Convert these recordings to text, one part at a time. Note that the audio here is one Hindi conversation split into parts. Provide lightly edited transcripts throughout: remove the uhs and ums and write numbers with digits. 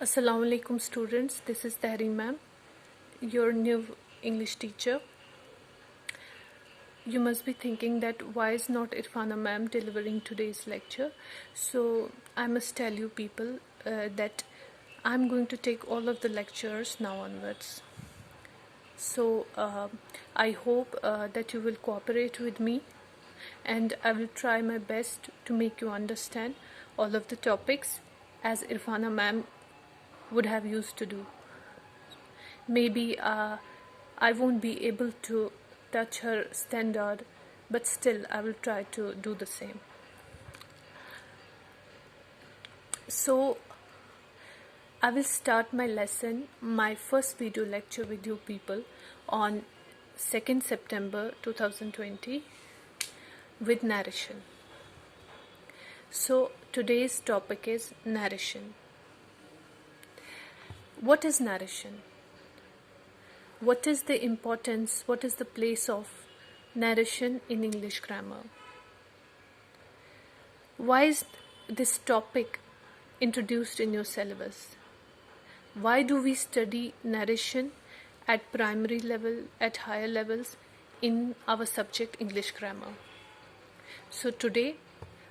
Assalamu alaikum students, this is Tahreem ma'am, your new English teacher. You must be thinking that why is not Irfana ma'am delivering today's lecture? So I must tell you people that I'm going to take all of the lectures now onwards. So I hope that you will cooperate with me, and I will try my best to make you understand all of the topics as Irfana ma'am would have used to do. Maybe I won't be able to touch her standard, but still I will try to do the same. So I will start my lesson, my first video lecture with you people on 2nd September 2020 with narration. So today's topic is narration. What is narration? What is the importance, what is the place of narration in English grammar? Why is this topic introduced in your syllabus? Why do we study narration at primary level, at higher levels in our subject English grammar? So today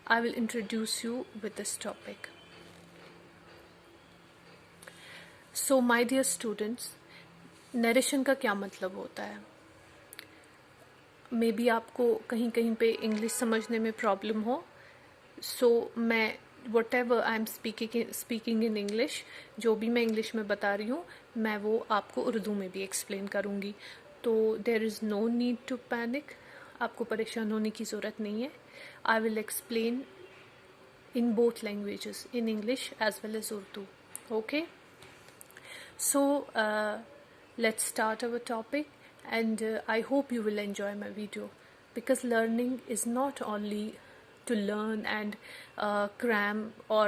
I will introduce you with this topic. So my dear students, narration का क्या मतलब होता है? मे बी आपको कहीं कहीं पे इंग्लिश समझने में प्रॉब्लम हो, सो मैं what ever I am speaking in English, जो भी मैं इंग्लिश में बता रही हूँ मैं वो आपको उर्दू में भी एक्सप्लेन करूँगी. तो there is no need to panic, आपको परेशान होने की ज़रूरत नहीं है. I will explain in both languages, in English as well as Urdu. Okay, so let's start our topic, and I hope you will enjoy my video, because learning is not only to learn and cram or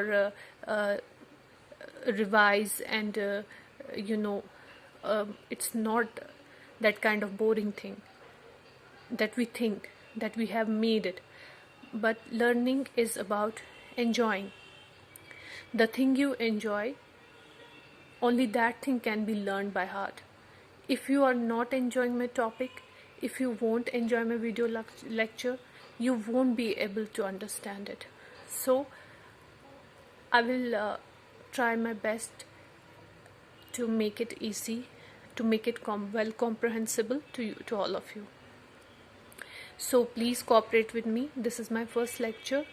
revise and it's not that kind of boring thing that we think that we have made it, but learning is about enjoying the thing you enjoy. Only that thing can be learned by heart. If you are not enjoying my topic, if you won't enjoy my video lecture, you won't be able to understand it. So I will try my best to make it easy, to make it well comprehensible to you, to all of you. So please cooperate with me. This is my first lecture.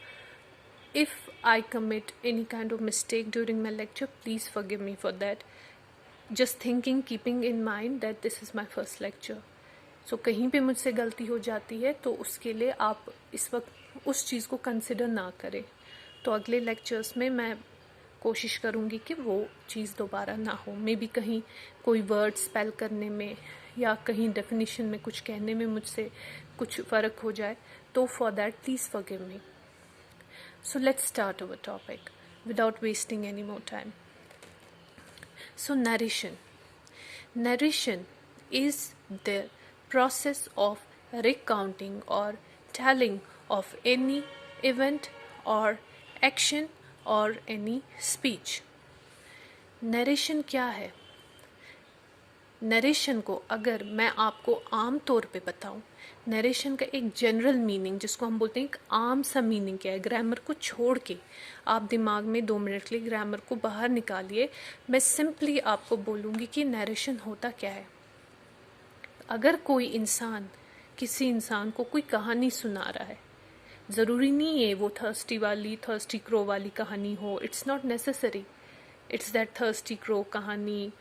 If I commit any kind of mistake during my lecture, please forgive me for that. Just thinking, keeping in mind that this is my first lecture. So कहीं पे मुझसे गलती हो जाती है तो उसके लिए आप इस वक्त उस चीज़ को कंसिडर ना करें. तो अगले लेक्चर्स में मैं कोशिश करूँगी कि वो चीज़ दोबारा ना हो. मे बी कहीं कोई वर्ड स्पेल करने में या कहीं डेफिनेशन में कुछ कहने में मुझसे कुछ फ़र्क हो जाए, तो for that please forgive me. So let's start our topic without wasting any more time. So narration. Narration is the process of recounting or telling of any event or action or any speech. Narration क्या है? नरेशन को अगर मैं आपको आम तौर पे बताऊं, नरेशन का एक जनरल मीनिंग जिसको हम बोलते हैं एक आम सा मीनिंग क्या है, ग्रामर को छोड़ के आप दिमाग में 2 मिनट के लिए ग्रामर को बाहर निकालिए. मैं सिंपली आपको बोलूँगी कि नरेशन होता क्या है. अगर कोई इंसान किसी इंसान को कोई कहानी सुना रहा है, ज़रूरी नहीं है वो थर्स्टी क्रो वाली कहानी हो. It's not necessary. It's that thirsty crow कहानी,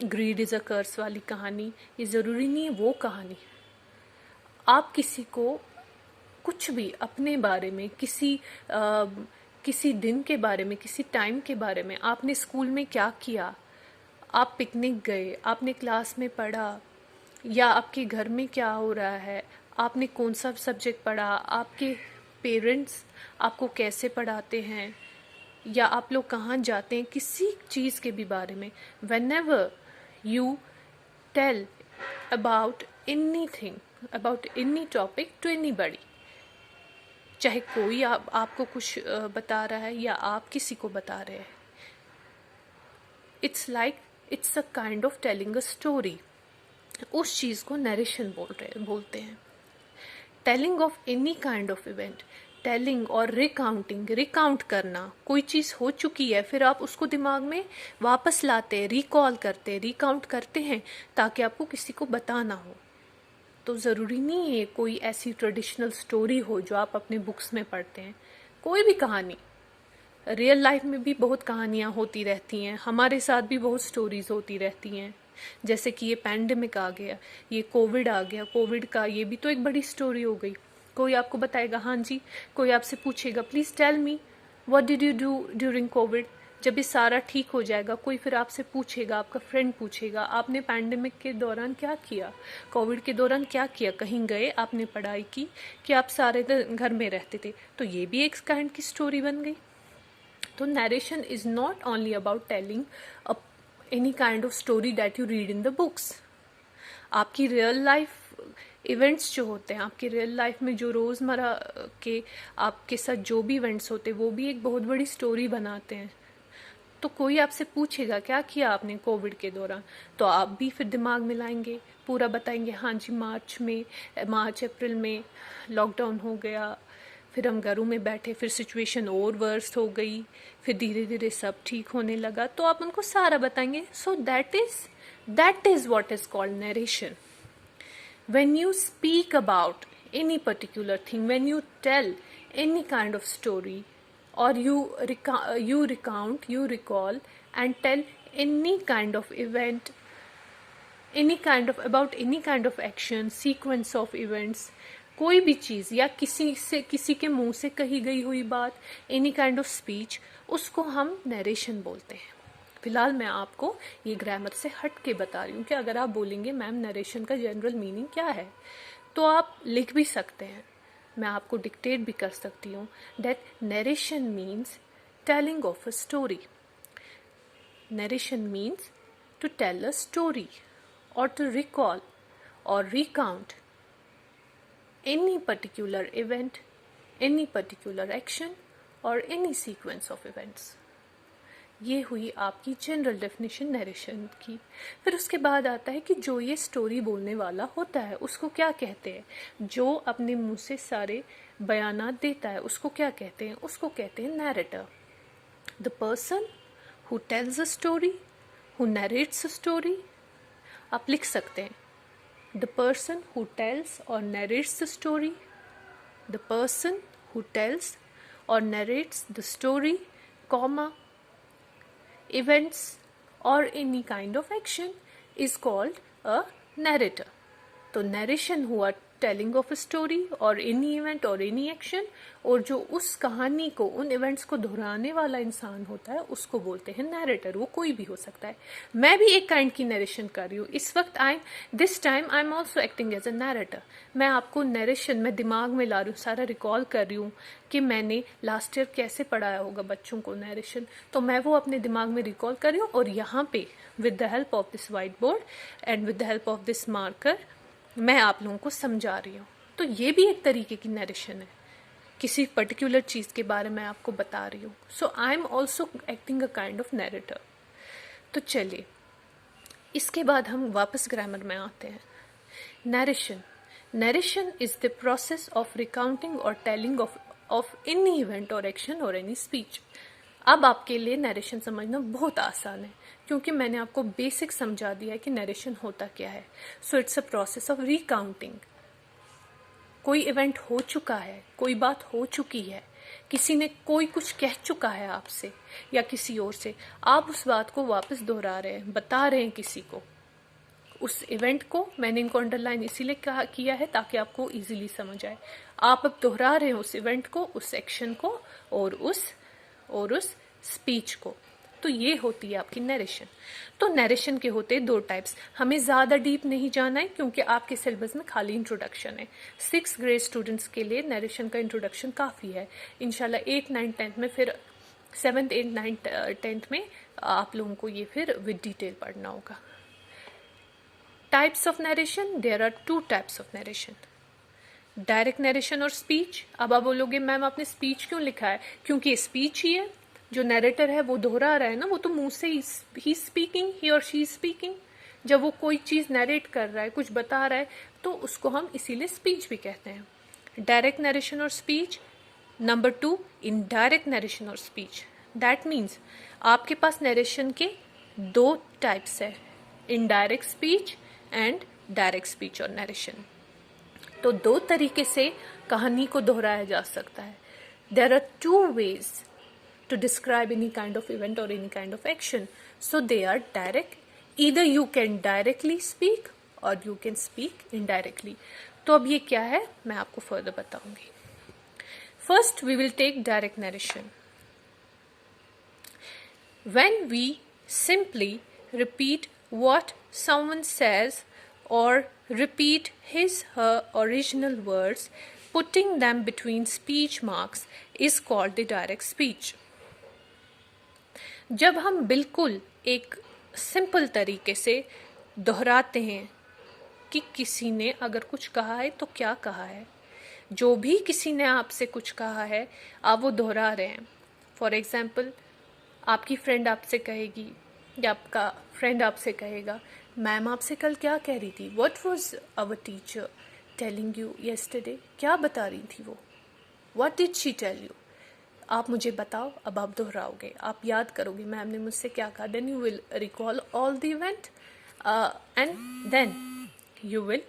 ग्रीड इज़ अ कर्स वाली कहानी, ये ज़रूरी नहीं है वो कहानी. आप किसी को कुछ भी अपने बारे में, किसी दिन के बारे में, किसी टाइम के बारे में, आपने स्कूल में क्या किया, आप पिकनिक गए, आपने क्लास में पढ़ा, या आपके घर में क्या हो रहा है, आपने कौन सा सब्जेक्ट पढ़ा, आपके पेरेंट्स आपको कैसे पढ़ाते हैं, या आप लोग कहाँ जाते हैं, किसी चीज़ के भी बारे में, whenever you tell about anything, about any topic to anybody, चाहे कोई आपको कुछ बता रहा है या आप किसी को बता रहे हैं, it's like it's a kind of telling a story. उस चीज़ को नरेशन बोलते हैं। Telling of any kind of event, telling और रिकाउंटिंग, रिकाउंट करना, कोई चीज़ हो चुकी है फिर आप उसको दिमाग में वापस लाते हैं, रिकॉल करते हैं, रिकाउंट करते हैं ताकि आपको किसी को बताना हो। तो ज़रूरी नहीं है कोई ऐसी ट्रेडिशनल स्टोरी हो जो आप अपने बुक्स में पढ़ते हैं, कोई भी कहानी। रियल लाइफ में भी बहुत कहानियाँ होती रहती हैं, हमारे साथ भी बहुत स्टोरीज होती रहती हैं। जैसे कि ये पैंडेमिक आ गया, ये कोविड आ गया, कोविड का ये भी तो एक बड़ी स्टोरी हो गई। कोई आपको बताएगा, हाँ जी, कोई आपसे पूछेगा please tell me what did you do during COVID. जब ये सारा ठीक हो जाएगा कोई फिर आपसे पूछेगा, आपका फ्रेंड पूछेगा आपने पैंडेमिक के दौरान क्या किया, कोविड के दौरान क्या किया, कहीं गए, आपने पढ़ाई की कि आप सारे दिन घर में रहते थे। तो ये भी एक काइंड की स्टोरी बन गई। तो narration is not only about telling any kind of story that you read in the books. आपकी रियल लाइफ इवेंट्स जो होते हैं, आपकी रियल लाइफ में जो रोज़मर्रा के आपके साथ जो भी इवेंट्स होते हैं वो भी एक बहुत बड़ी स्टोरी बनाते हैं। तो कोई आपसे पूछेगा क्या किया आपने कोविड के दौरान, तो आप भी फिर दिमाग में लाएंगे, पूरा बताएंगे, हाँ जी मार्च अप्रैल में लॉकडाउन हो गया, फिर हम घरों में बैठे, फिर सिचुएशन और वर्स्ट हो गई, फिर धीरे धीरे सब ठीक होने लगा, तो आप उनको सारा बताएंगे। So that is what is called narration. When you speak about any particular thing, when you tell any kind of story, or you recount, you recall and tell any kind of event, about any kind of action, sequence of events, कोई भी चीज़ या किसी के मुंह से कही गई हुई बात, एनी काइंड ऑफ स्पीच, उसको हम नरेशन बोलते हैं। फिलहाल मैं आपको ये ग्रामर से हट के बता रही हूँ कि अगर आप बोलेंगे मैम नरेशन का जनरल मीनिंग क्या है, तो आप लिख भी सकते हैं, मैं आपको डिक्टेट भी कर सकती हूँ। That narration means telling of a story. Narration means to tell a story or to recall or recount any particular event, any particular action or any sequence of events। ये हुई आपकी जनरल डेफिनेशन नरेशन की। फिर उसके बाद आता है कि जो ये स्टोरी बोलने वाला होता है उसको क्या कहते हैं, जो अपने मुंह से सारे बयानात देता है उसको क्या कहते हैं, उसको कहते हैं narrator. The person who tells a story, who narrates a story. आप लिख सकते हैं द पर्सन हु टेल्स और narrates the story, the person who tells और narrates the story, comma, events or any kind of action is called a narrator। तो नरेशन हुआ टेलिंग ऑफ अ स्टोरी और एनी इवेंट और एनी एक्शन, और जो उस कहानी को, उन इवेंट्स को दोहराने वाला इंसान होता है उसको बोलते हैं नरेटर। वो कोई भी हो सकता है। मैं भी एक काइंड की नरेशन कर रही हूँ इस वक्त। This time I am also acting as a narrator. मैं आपको नरेशन में दिमाग में ला रही हूँ, सारा रिकॉल कर रही हूँ कि मैंने लास्ट ईयर कैसे पढ़ाया होगा बच्चों को नरेशन, तो मैं वो अपने दिमाग में रिकॉल कर रही हूँ, और यहाँ पे with the help of this white board and with the help of this marker मैं आप लोगों को समझा रही हूँ। तो ये भी एक तरीके की नरेशन है, किसी पर्टिकुलर चीज़ के बारे में आपको बता रही हूँ। So I am also acting a kind of narrator. तो चलिए इसके बाद हम वापस ग्रामर में आते हैं। Narration is the process of recounting और टेलिंग ऑफ एनी इवेंट और एक्शन और एनी स्पीच। अब आपके लिए नरेशन समझना बहुत आसान है क्योंकि मैंने आपको बेसिक समझा दिया है कि नरेशन होता क्या है। So it's a process of recounting. कोई इवेंट हो चुका है, कोई बात हो चुकी है, किसी ने कोई कुछ कह चुका है आपसे या किसी और से, आप उस बात को वापस दोहरा रहे हैं, बता रहे हैं किसी को। उस इवेंट को मैंने इनको अंडरलाइन इसीलिए किया है ताकि आपको इजीली समझ आए। आप अब दोहरा रहे हैं उस इवेंट को, उस एक्शन को और उस स्पीच को। तो ये होती है आपकी नरेशन। तो नरेशन के होते हैं दो टाइप्स। हमें ज़्यादा डीप नहीं जाना है क्योंकि आपके सिलेबस में खाली इंट्रोडक्शन है। 6th ग्रेड स्टूडेंट्स के लिए नरेशन का इंट्रोडक्शन काफ़ी है। इंशाल्लाह 8th 9th 10th में, फिर 7th 8th 9th 10th में आप लोगों को ये फिर विद डिटेल पढ़ना होगा। Types of narration, there are 2 types of narration, direct narration और स्पीच। अब आप बोलोगे मैम आपने स्पीच क्यों लिखा है, क्योंकि ये स्पीच ही है। जो नैरेटर है वो दोहरा रहा है ना, वो तो मुंह से ही स्पीकिंग, ही और शी स्पीकिंग। जब वो कोई चीज़ नैरेट कर रहा है, कुछ बता रहा है, तो उसको हम इसीलिए स्पीच भी कहते हैं। डायरेक्ट नरेशन और स्पीच। नंबर 2, इनडायरेक्ट नरेशन और स्पीच। दैट मीन्स आपके पास नरेशन के 2 टाइप्स है, indirect speech and direct speech और नरेशन। तो 2 तरीके से कहानी को दोहराया जा सकता है। There are 2 ways to describe any kind of event or any kind of action. So they are direct. Either you can directly speak or you can speak indirectly. तो अब ये क्या है मैं आपको further बताऊंगी. First we will take direct narration. When we simply repeat what someone says or repeat his/her original words, putting them between speech marks is called the direct speech. जब हम बिल्कुल एक सिंपल तरीके से दोहराते हैं कि किसी ने अगर कुछ कहा है तो क्या कहा है, जो भी किसी ने आपसे कुछ कहा है आप वो दोहरा रहे हैं. फॉर एग्जाम्पल, आपकी फ्रेंड आपसे कहेगी या आपका फ्रेंड आपसे कहेगा, मैम आपसे कल क्या कह रही थी, what was our teacher telling you yesterday, क्या बता रही थी वो, what did she tell you. आप मुझे बताओ. अब आप दोहराओगे, आप याद करोगे मैम ने मुझसे क्या कहा. Then you will recall all the event and then you will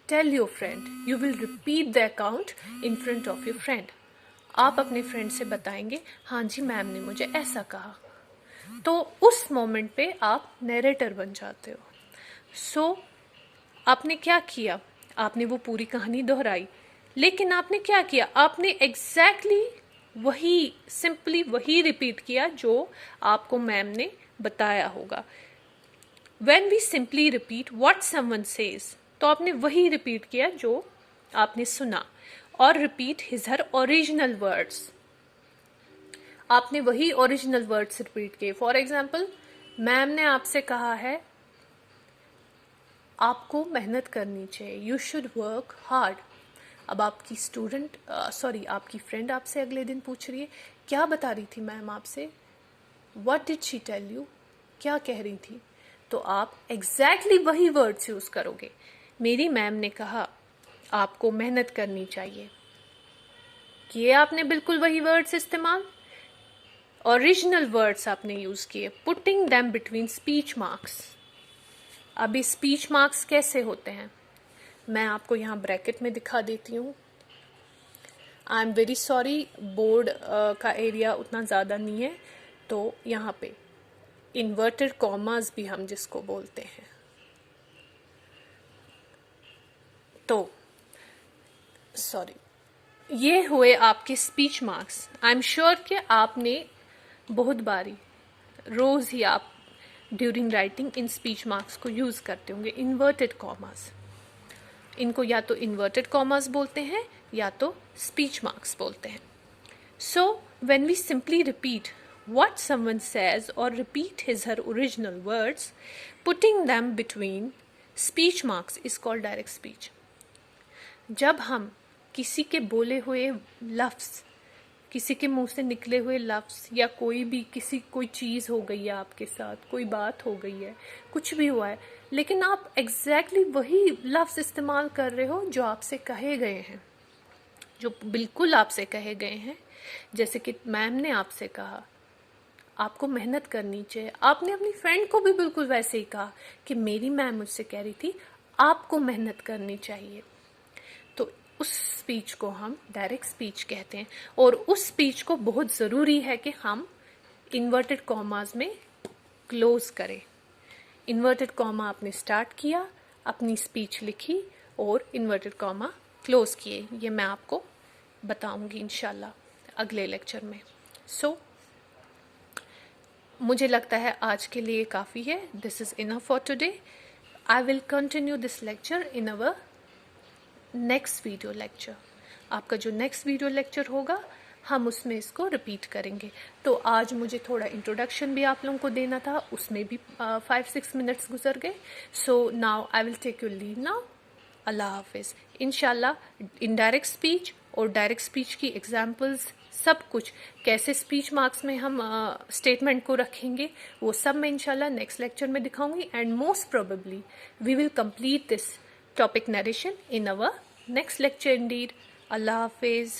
tell your friend, you will repeat the account in front of your friend. आप अपने फ्रेंड से बताएंगे, हाँ जी मैम ने मुझे ऐसा कहा. तो उस मोमेंट पे आप नैरेटर बन जाते हो. सो आपने क्या किया, आपने वो पूरी कहानी दोहराई, लेकिन आपने क्या किया, आपने एग्जैक्टली वही, सिंपली वही रिपीट किया जो आपको मैम ने बताया होगा. When we simply repeat what someone says, तो आपने वही रिपीट किया जो आपने सुना. और repeat his her original words, आपने वही ओरिजिनल वर्ड्स रिपीट किए. फॉर एग्जाम्पल, मैम ने आपसे कहा है आपको मेहनत करनी चाहिए, यू शुड वर्क हार्ड. अब आपकी आपकी फ्रेंड आपसे अगले दिन पूछ रही है, क्या बता रही थी मैम आपसे, what did she tell you, क्या कह रही थी. तो आप एग्जैक्टली वही वर्ड्स यूज करोगे. मेरी मैम ने कहा आपको मेहनत करनी चाहिए, किए आपने बिल्कुल वही वर्ड्स इस्तेमाल, ओरिजिनल वर्ड्स आपने यूज किए. Putting them between speech marks. अभी स्पीच मार्क्स कैसे होते हैं मैं आपको यहाँ ब्रैकेट में दिखा देती हूँ. I am very sorry, board का एरिया उतना ज़्यादा नहीं है, तो यहाँ पे इन्वर्टेड कॉमास भी हम जिसको बोलते हैं. तो सॉरी, ये हुए आपके speech marks. I am sure कि आपने बहुत बारी, रोज़ ही आप during writing in speech marks को यूज़ करते होंगे. इन्वर्टेड कॉमास, इनको या तो इन्वर्टेड कॉमास बोलते हैं या तो स्पीच मार्क्स बोलते हैं. So when we simply repeat what someone says or repeat his her original words, putting them between speech marks is called direct speech. जब हम किसी के बोले हुए लफ्ज़, किसी के मुंह से निकले हुए लफ्ज़, या कोई भी कोई चीज़ हो गई है आपके साथ, कोई बात हो गई है, कुछ भी हुआ है, लेकिन आप एग्जैक्टली वही लफ्ज़ इस्तेमाल कर रहे हो जो आपसे कहे गए हैं, जो बिल्कुल आपसे कहे गए हैं. जैसे कि मैम ने आपसे कहा आपको मेहनत करनी चाहिए, आपने अपनी फ्रेंड को भी बिल्कुल वैसे ही कहा कि मेरी मैम मुझसे कह रही थी आपको मेहनत करनी चाहिए. तो उस स्पीच को हम डायरेक्ट स्पीच कहते हैं. और उस स्पीच को बहुत ज़रूरी है कि हम इन्वर्टेड कॉमास में क्लोज करें. इन्वर्टेड कॉमा आपने स्टार्ट किया, अपनी स्पीच लिखी और इन्वर्टेड कॉमा क्लोज किए. ये मैं आपको बताऊंगी इंशाल्लाह अगले लेक्चर में. सो मुझे लगता है आज के लिए काफ़ी है. This is enough for today. I will continue this lecture in our next video lecture. आपका जो नेक्स्ट वीडियो लेक्चर होगा हम उसमें इसको रिपीट करेंगे. तो आज मुझे थोड़ा इंट्रोडक्शन भी आप लोगों को देना था, उसमें भी 5-6 मिनट्स गुजर गए. So now I will take you leave now. अल्लाह हाफिज़. इंशाल्लाह इनडायरेक्ट स्पीच और डायरेक्ट स्पीच की एग्जाम्पल्स सब कुछ कैसे स्पीच मार्क्स में हम स्टेटमेंट को रखेंगे, वो सब मैं इंशाल्लाह नेक्स्ट लेक्चर में दिखाऊंगी. And most probably we will complete this topic narration in our next lecture indeed. अल्लाह हाफिज़.